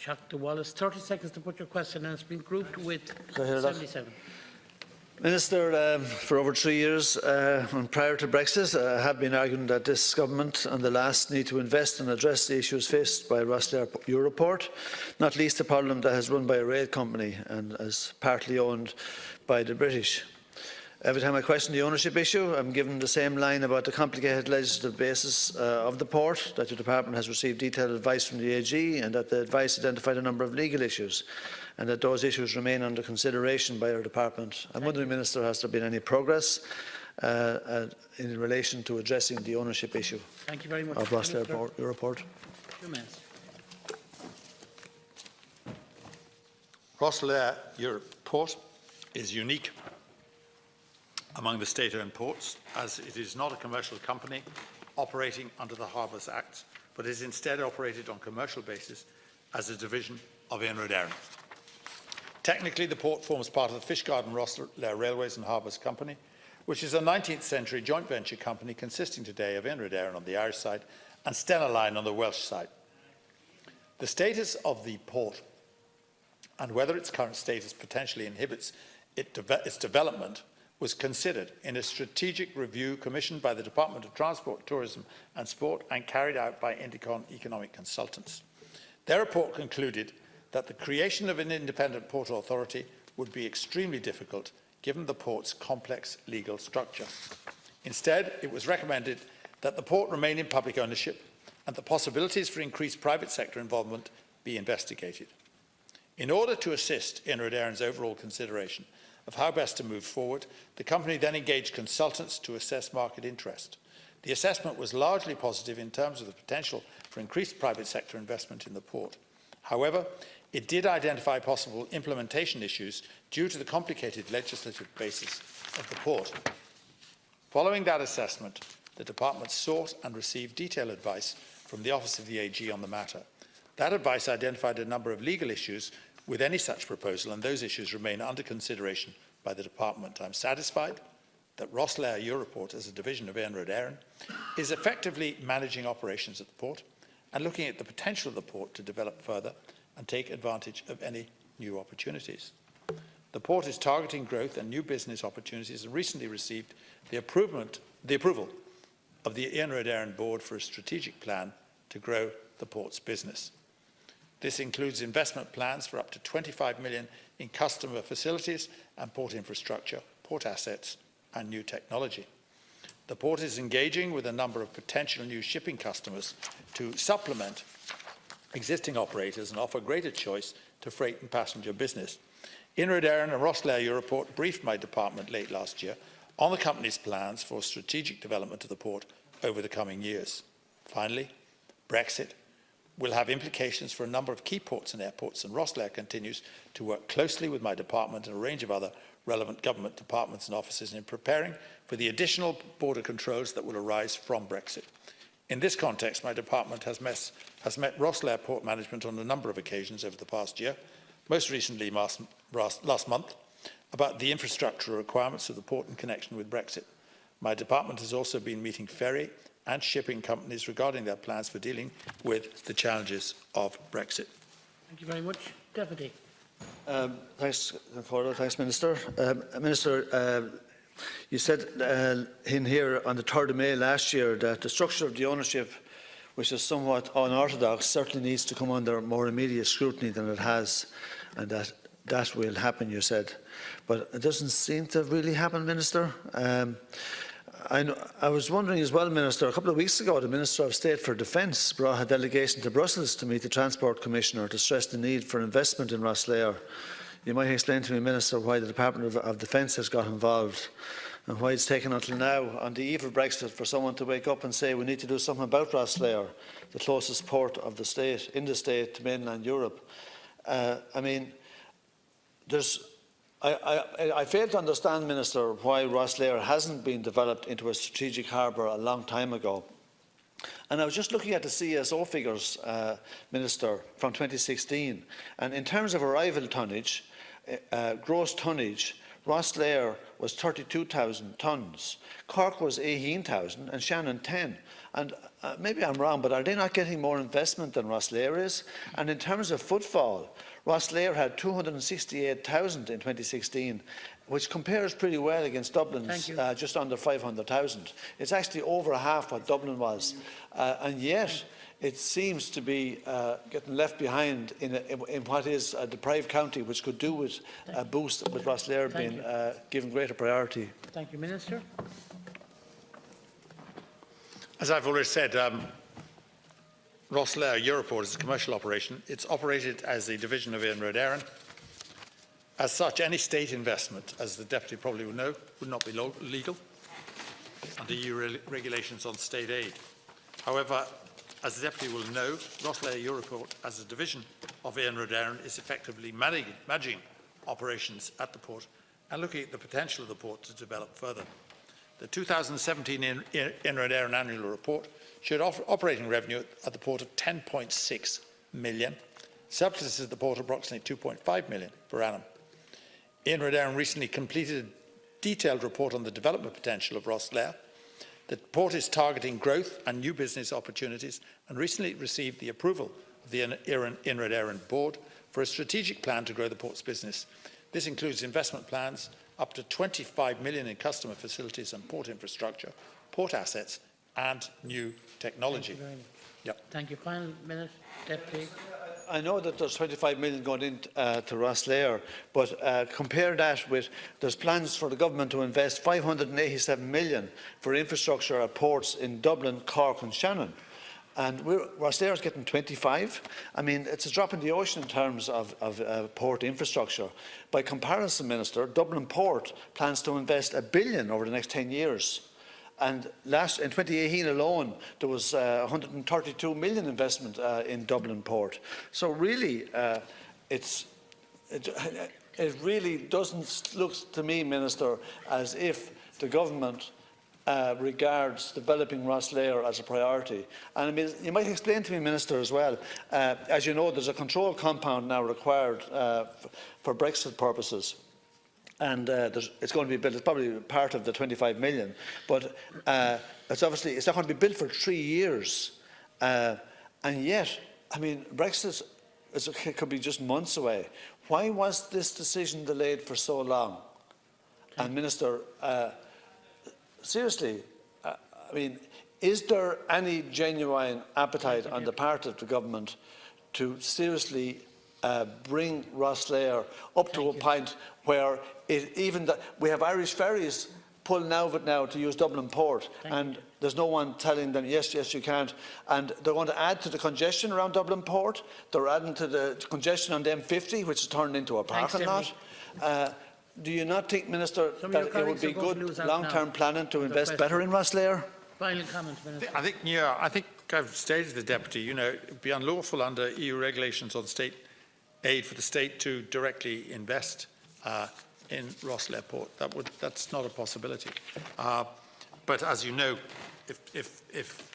Dr. Wallace, 30 seconds to put your question, and it's been grouped with 77. Minister, for over 3 years and prior to Brexit, I have been arguing that this government and the last need to invest and address the issues faced by Rosslare Europort, not least the Parliament that is run by a rail company and is partly owned by the British. Every time I question the ownership issue, I'm given the same line about the complicated legislative basis of the port, that the department has received detailed advice from the AG and that the advice identified a number of legal issues and that those issues remain under consideration by our department. I'm wondering, Minister, has there been any progress in relation to addressing the ownership issue Thank you very much. of Rosslare Europort? 2 minutes. Rosslare Europort is unique among the state-owned ports, as it is not a commercial company operating under the Harbours Act, but is instead operated on commercial basis as a division of Éireann. Technically, the port forms part of the Fishguard and Rosslare Railways and Harbours Company, which is a 19th century joint venture company consisting today of Éireann on the Irish side and Stena Line on the Welsh side. The status of the port and whether its current status potentially inhibits its development was considered in a strategic review commissioned by the Department of Transport, Tourism and Sport and carried out by Indicon Economic Consultants. Their report concluded that the creation of an independent port authority would be extremely difficult given the port's complex legal structure. Instead, it was recommended that the port remain in public ownership and the possibilities for increased private sector involvement be investigated. In order to assist Éireann's overall consideration of how best to move forward, the company then engaged consultants to assess market interest. The assessment was largely positive in terms of the potential for increased private sector investment in the port. However, it did identify possible implementation issues due to the complicated legislative basis of the port. Following that assessment, the department sought and received detailed advice from the Office of the AG on the matter. That advice identified a number of legal issues with any such proposal, and those issues remain under consideration by the department. I'm satisfied that Rosslare Europort, as a division of Éireann, is effectively managing operations at the port and looking at the potential of the port to develop further and take advantage of any new opportunities. The port is targeting growth and new business opportunities and recently received the approval of the Éireann board for a strategic plan to grow the port's business. This includes investment plans for up to 25 million in customer facilities and port infrastructure, port assets and new technology. The port is engaging with a number of potential new shipping customers to supplement existing operators and offer greater choice to freight and passenger business. Éireann and Rosslare Europort briefed my department late last year on the company's plans for strategic development of the port over the coming years. Finally, Brexit will have implications for a number of key ports and airports, and Rosslare continues to work closely with my department and a range of other relevant government departments and offices in preparing for the additional border controls that will arise from Brexit. In this context, my department has met Rosslare Port Management on a number of occasions over the past year, most recently last month, about the infrastructure requirements of the port in connection with Brexit. My department has also been meeting ferry and shipping companies regarding their plans for dealing with the challenges of Brexit. Thank you very much. Deputy. Thanks, Cordo. Thanks, Minister. Minister, you said in here on the 3rd of May last year that the structure of the ownership, which is somewhat unorthodox, certainly needs to come under more immediate scrutiny than it has, and that will happen, you said. But it doesn't seem to have really happened, Minister. I was wondering as well, Minister, a couple of weeks ago the Minister of State for Defence brought a delegation to Brussels to meet the Transport Commissioner to stress the need for investment in Rosslare. You might explain to me, Minister, why the Department of Defence has got involved and why it's taken until now, on the eve of Brexit, for someone to wake up and say we need to do something about Rosslare, the closest port of the state, in the state, to mainland Europe. I mean, I fail to understand, Minister, why Rosslare hasn't been developed into a strategic harbour a long time ago. And I was just looking at the CSO figures, Minister, from 2016, and in terms of arrival tonnage, gross tonnage, Rosslare was 32,000 tonnes, Cork was 18,000 and Shannon 10. And maybe I'm wrong, but are they not getting more investment than Rosslare is? And in terms of footfall, Rosslare had 268,000 in 2016, which compares pretty well against Dublin's just under 500,000. It's actually over half what Dublin was. And yet, it seems to be getting left behind in what is a deprived county, which could do with a boost with Rosslare being given greater priority. Thank you, Minister. As I've already said, Rosslare Europort is a commercial operation. It's operated as a division of Éireann. As such, any state investment, as the Deputy probably will know, would not be legal under EU regulations on state aid. However, as the Deputy will know, Rosslare Europort, as a division of Éireann, is effectively managing operations at the port and looking at the potential of the port to develop further. The 2017 Éireann annual report showed operating revenue at the port of 10.6 million, surpluses at the port approximately 2.5 million per annum. Éireann recently completed a detailed report on the development potential of Rosslare. The port is targeting growth and new business opportunities and recently received the approval of the Éireann board for a strategic plan to grow the port's business. This includes investment plans up to 25 million in customer facilities and port infrastructure, port assets and new technology. Thank you very much. Yep. Thank you. Final minute, Deputy. I know that there's 25 million going into Rosslare, but compare that with there's plans for the government to invest 587 million for infrastructure at ports in Dublin, Cork and Shannon. And Rosslare is getting 25. I mean, it's a drop in the ocean in terms of port infrastructure. By comparison, Minister, Dublin Port plans to invest $1 billion over the next 10 years. And in 2018 alone, there was 132 million investment in Dublin Port. So really, it really doesn't look to me, Minister, as if the government regards developing Rosslare as a priority. And I mean, you might explain to me, Minister, as well, as you know, there's a control compound now required for Brexit purposes. And it's going to be built. It's probably part of the 25 million, but it's not going to be built for 3 years. And yet, I mean, Brexit could be just months away. Why was this decision delayed for so long? And Minister, seriously, I mean, is there any genuine appetite on the part of the government to seriously bring Rosslare up to a point where we have Irish ferries pulling out of it now to use Dublin Port, and there's no one telling them, yes, yes, you can't. And they're going to add to the congestion around Dublin Port. They're adding to the congestion on the M50, which is turned into a parking lot. Do you not think, Minister, that it would be good long-term planning to invest better in Rosslare? Final comment, Minister. I think I've stated to the Deputy, you know, it would be unlawful under EU regulations on state aid for the state to directly invest in Rosslare Port. That's not a possibility. But as you know, if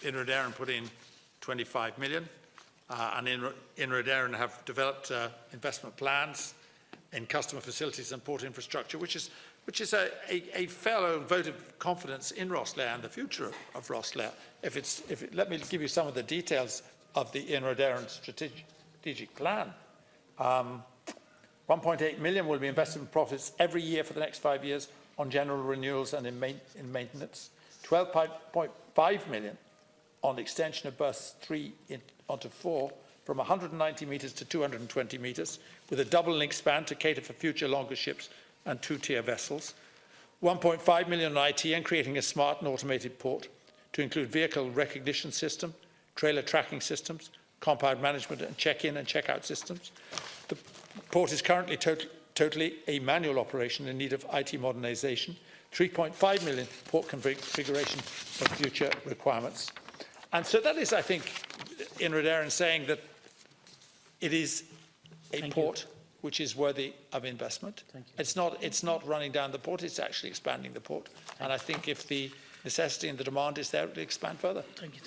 Éireann put in 25 million and Éireann have developed investment plans in customer facilities and port infrastructure, which is a fellow vote of confidence in Rosslare and the future of Rosslare. Let me give you some of the details of the Éireann strategic plan. 1.8 million will be invested in profits every year for the next 5 years on general renewals and in maintenance. 12.5 million on the extension of berths 3 onto 4 from 190 metres to 220 metres, with a double link span to cater for future longer ships and two-tier vessels. 1.5 million on IT and creating a smart and automated port to include vehicle recognition system, trailer tracking systems, compound management and check-in and check-out systems. The port is currently totally a manual operation in need of IT modernisation. 3.5 million port configuration for future requirements. And so that is, I think, Éireann saying that it is a port which is worthy of investment. It's not running down the port, it's actually expanding the port. And I think if the necessity and the demand is there, it will expand further. Thank you.